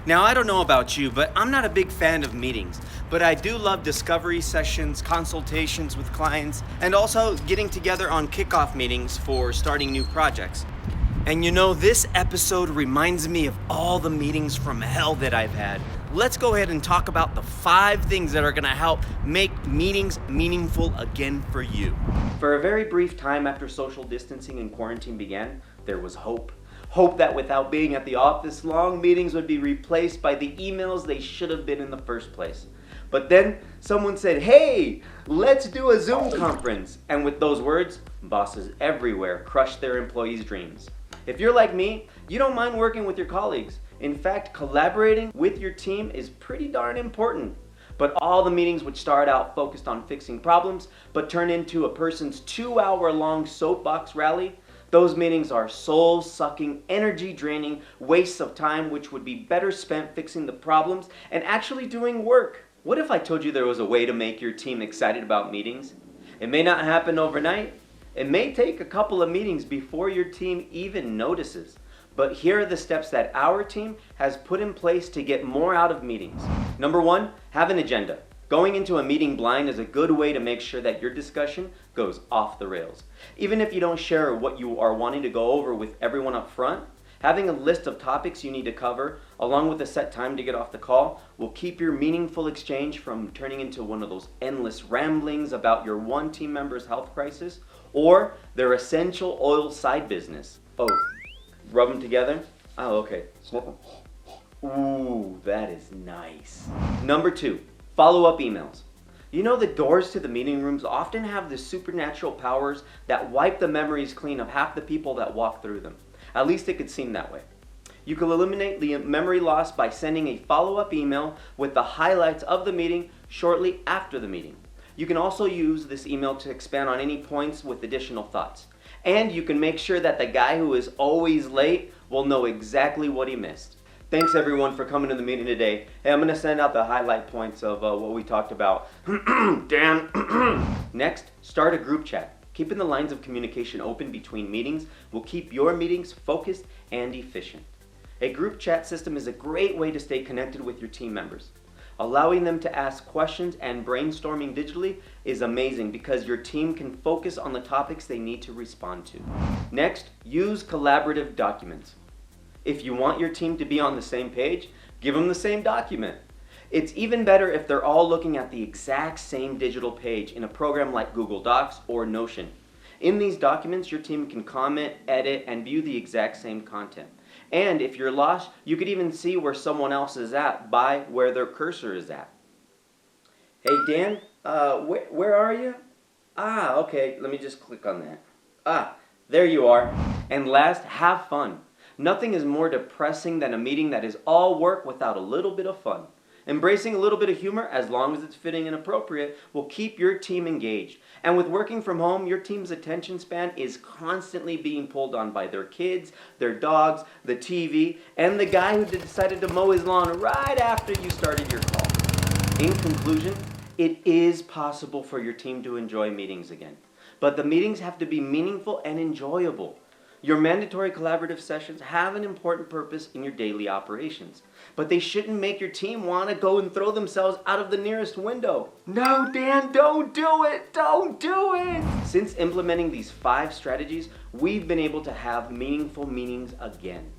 Now, I don't know about you, but I'm not a big fan of meetings. But I do love discovery sessions, consultations with clients, and also getting together on kickoff meetings for starting new projects. And you know, this episode reminds me of all the meetings from hell that I've had. Let's go ahead and talk about the 5 things that are going to help make meetings meaningful again for you. For a very brief time after social distancing and quarantine began, there was hope. Hope that without being at the office, long meetings would be replaced by the emails they should have been in the first place. But then someone said, "Hey, let's do a Zoom conference." And with those words, bosses everywhere crushed their employees' dreams. If you're like me, you don't mind working with your colleagues. In fact, collaborating with your team is pretty darn important. But all the meetings which start out focused on fixing problems, but turn into a person's 2-hour-long soapbox rally, those meetings are soul-sucking, energy-draining wastes of time which would be better spent fixing the problems and actually doing work. What if I told you there was a way to make your team excited about meetings? It may not happen overnight. It may take a couple of meetings before your team even notices. But here are the steps that our team has put in place to get more out of meetings. Number 1, have an agenda. Going into a meeting blind is a good way to make sure that your discussion goes off the rails. Even if you don't share what you are wanting to go over with everyone up front, having a list of topics you need to cover, along with a set time to get off the call, will keep your meaningful exchange from turning into one of those endless ramblings about your one team member's health crisis or their essential oil side business. Oh, rub them together? Oh, okay. Snip them. Ooh, that is nice. Number 2, follow-up emails. You know, the doors to the meeting rooms often have the supernatural powers that wipe the memories clean of half the people that walk through them. At least it could seem that way. You can eliminate the memory loss by sending a follow-up email with the highlights of the meeting shortly after the meeting. You can also use this email to expand on any points with additional thoughts. And you can make sure that the guy who is always late will know exactly what he missed. Thanks everyone for coming to the meeting today. Hey, I'm going to send out the highlight points of what we talked about. Dan. Next, start a group chat. Keeping the lines of communication open between meetings will keep your meetings focused and efficient. A group chat system is a great way to stay connected with your team members. Allowing them to ask questions and brainstorming digitally is amazing because your team can focus on the topics they need to respond to. Next, use collaborative documents. If you want your team to be on the same page, give them the same document. It's even better if they're all looking at the exact same digital page in a program like Google Docs or Notion. In these documents, your team can comment, edit, and view the exact same content. And if you're lost, you could even see where someone else is at by where their cursor is at. Hey Dan, where are you? Ah, okay, let me just click on that. Ah, there you are. And last, have fun. Nothing is more depressing than a meeting that is all work without a little bit of fun. Embracing a little bit of humor, as long as it's fitting and appropriate, will keep your team engaged. And with working from home, your team's attention span is constantly being pulled on by their kids, their dogs, the TV, and the guy who decided to mow his lawn right after you started your call. In conclusion, it is possible for your team to enjoy meetings again. But the meetings have to be meaningful and enjoyable. Your mandatory collaborative sessions have an important purpose in your daily operations, but they shouldn't make your team want to go and throw themselves out of the nearest window. No, Dan, don't do it! Don't do it! Since implementing these 5 strategies, we've been able to have meaningful meetings again.